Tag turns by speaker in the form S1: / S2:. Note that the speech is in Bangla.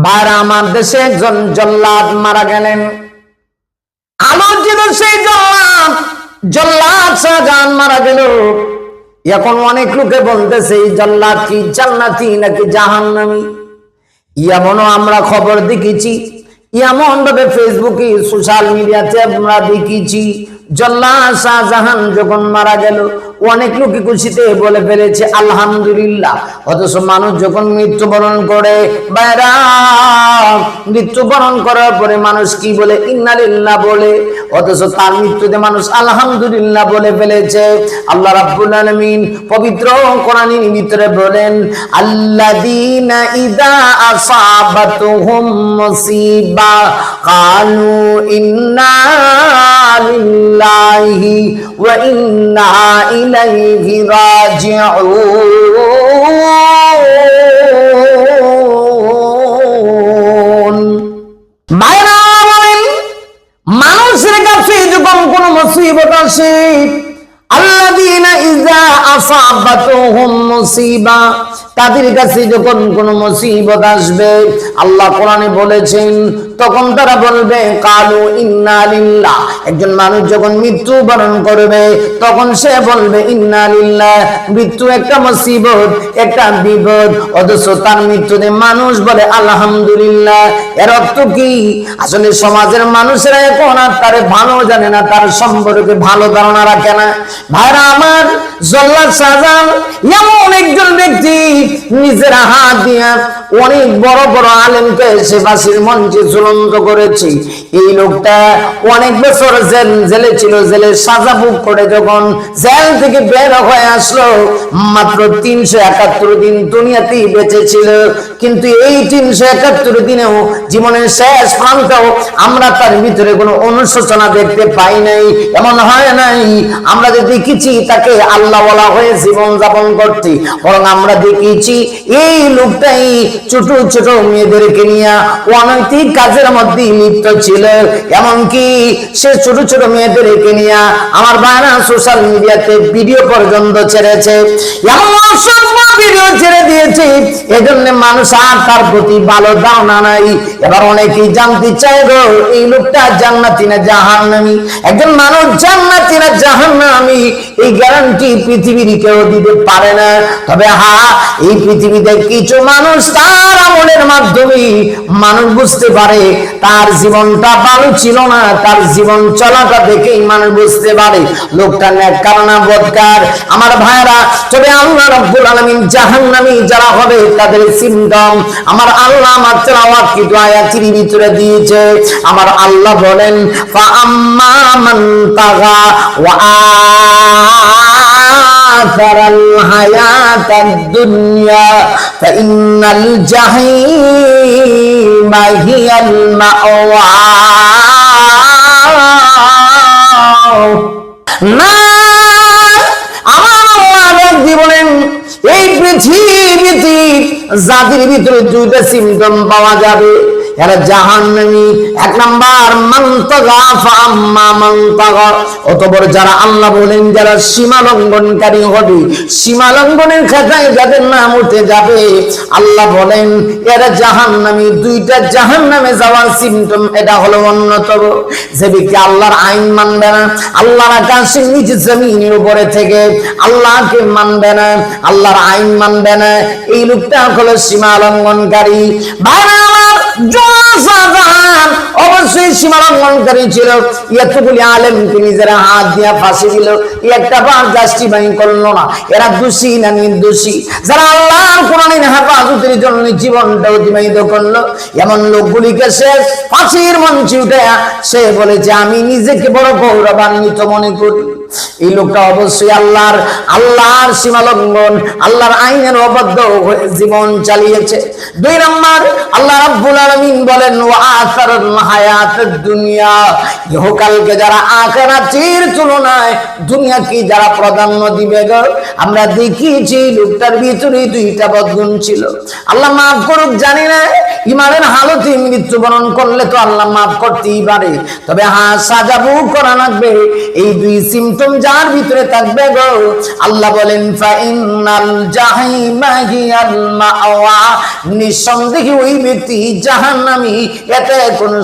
S1: ভাইরা আমার, দেশে একজন জল্লাদ মারা গেলেন। আলোচিত সেই জল্লাদ শাহজাহান মারা গেল। এখন অনেক লোকে বলতেছে এই জল্লাদ কি জান্নাতি নাকি জাহান্নামী। এমনও আমরা খবর দেখেছি, এমন ভাবে ফেসবুকে সোশ্যাল মিডিয়াতে আমরা দেখেছি, জল্লাদ শাহজাহান যখন মারা গেল অনেক লোকে খুশিতে বলে ফেলেছে আলহামদুলিল্লাহ। অথচ মানুষ যখন মৃত্যুবরণ করে, বাইরা মৃত্যুবরণ করার পরে মানুষ কি বলে? ইন্না লিল্লাহ বলে। অথচ তার মৃত্যুতে মানুষ আলহামদুলিল্লাহ বলে ফেলেছে। আল্লাহ রাব্বুল আলামিন পবিত্র কোরআনের ভিতরে বলেন, আল্লাযীনা ইযা আসাবাতুহুম মুসিবা ক্বালু ইন্না লিল্লাহি ওয়া ইন্না ইলাইহি রাজিউন। ভাইরা বলেন, মানুষের কাছে যখন কোনো মুসিবত আসে, আল্লাযীনা ইযা আসাবাতুহুম মুসিবা, তাদের কাছে যখন কোনো মুসিবত আসবে, আল্লাহ কোরআনে বলেছেন, তখন তারা বলবে কালু ইন্না লিল্লাহ। একজন মানুষ যখন মৃত্যুবরণ করবে তখন সে বলবে ইন্না লিল্লাহ। মৃত্যু একটা মুসিবত, একটা বিপদ, অথচ তার মৃত্যুতে মানুষ বলে আলহামদুলিল্লাহ। এর অর্থ কি? আসলে সমাজের মানুষেরা এখন আর তারে ভালো জানে না, তার সম্পর্কে ভালো ধারণা রাখে না। ভাইরা আমার, জল্লাদ শাহজাহান এমন একজন ব্যক্তি, নিজের হাত দিয়ে অনেক বড় বড় আলেমকে সে ফাঁসির মঞ্চে ঝুলন্ত করেছে। এই লোকটা অনেক বছর জেলে ছিল, জেলে সাজা ভোগ করে যখন জেল থেকে বের হয়ে আসলো, মাত্র 371 দিন দুনিয়াতেই বেঁচে ছিল। কিন্তু এই 371 দিনেও জীবনের শেষ প্রান্তেও আমরা তার ভিতরে কোনো অনুশোচনা দেখতে পাই নাই। এমন হয় নাই আমরা যে দেখেছি তাকে আল্লাহওয়ালা হয়ে জীবন যাপন করতে, বরং আমরা দেখেছি এই লোকটাই ছোট ছোট মেয়েদেরকে নিয়ে অনৈতিক কাজের মধ্যে লিপ্ত ছিল। এমনকি সে ছোট ছোট মেয়েদেরকে নিয়ে আমার বায়না সোশ্যাল মিডিয়াতে ভিডিও পর্যন্ত ছেড়েছে, এমন অসংখ্য ভিডিও ছেড়ে দিয়েছে। এজন্য মানুষ আর তার প্রতি ভালো ধারণা নাই। এবার অনেকেই জানতে চায় গো, এই লোকটা জান্নাতি না জাহান্নামী? একজন মানুষ জান্নাতি না জাহান্নামী এই গ্যারান্টি পৃথিবীর কেউ দিতে পারে না। তবে হ্যাঁ, এই পৃথিবীতে কিছু মানুষ তার আমলের মাধ্যমে মানুষ বুঝতে পারে তার জীবনটা ভালো ছিল না, তার জীবন চলাটা দেখেই মানুষ বুঝতে পারে লোকটা নেককার না বদকার। আমার ভাইরা, তবে আল্লাহ রাব্বুল আলামিন জাহান্নামী যারা হবে তাদের সিমটম আমার আল্লাহ আমার তেলাওয়াত কি আয়াতের ভিতরে দিয়েছে। আমার আল্লাহ বলেন, ফা আম্মা মান তাগা ওয়া আথারাল হায়াতাদ দুনিয়া ফাইন্নাল জাহিমা হিয়াল মাওয়া। না, আমার আল্লাহ বলেন, এই পৃথিবীতে জাতির ভিতরে দুইটা সিমটম পাওয়া যাবে, এরা জাহান্নামী। এক নাম্বার মান তাগা ফা আম্মা মান তাগা, অতঃপর যারা আল্লাহ বলেন যারা সীমা লঙ্ঘনকারী হবে, সীমা লঙ্ঘনের খাতায় যাদের নাম উঠে যাবে, আল্লাহ বলেন এরা জাহান্নামী। দুইটা জাহান্নামে যাওয়ার সিমটম এটা হলো অন্যতম, যে ব্যক্তি আল্লাহর আইন মানবে না, আল্লাহর আকাশের নিচে জমিনের উপরে থেকে আল্লাহকে মানবে না, আল্লাহর আইন মানবে না, এই লোকটা হলো সীমা লঙ্ঘনকারী। ভাইরা শাহজাহান অবশ্যই সীমা লঙ্ঘনকারী ছিল। এতগুলি আলেমকে নিজেরা হাত দিয়া ফাঁসি দিল, একটা বার জাস্টিফাই করলো না এরা দোষী না নির্দোষী। যারা আল্লাহর কোরআনের হেফাজতের জন্য জীবনটা অতিবাহিত করলো, এমন লোকগুলিকে সে ফাঁসির মঞ্চে উঠে সে বলেছে আমি নিজেকে বড় গৌরবান্বিত মনে করি। এই লোকটা অবশ্যই আল্লাহর সীমা লঙ্ঘন, আল্লাহর আইনের অবাধ্য হয়ে জীবন চালিয়েছে। 2 নম্বর, আল্লাহ রাব্বুল আলামিন বলেন ওয়া আসারুল হায়াতুদ দুনিয়া, ইহকালকে যারা আখিরাতের তুলনায় দুনিয়াকে যারা প্রাধান্য দিবে গো। আমরা দেখিয়েছি লোকটার ভিতরে 2টা বদগুণ ছিল। আল্লাহ মাফ করুক জানি না, ইমানের হালতে মৃত্যুবরণ করলে তো আল্লাহ মাফ করতেই পারে, তবে হ্যাঁ সাজা ভোগ করা লাগবে। এই 2 সিমটম যার ভিতরে থাকবে গো, আল্লাহ বলেন ফা ইন্নাল জাহিমা হিয়াল মাওয়া, নিঃসন্দেহে ওই ব্যক্তি জাহান্নামী, এতে কোনো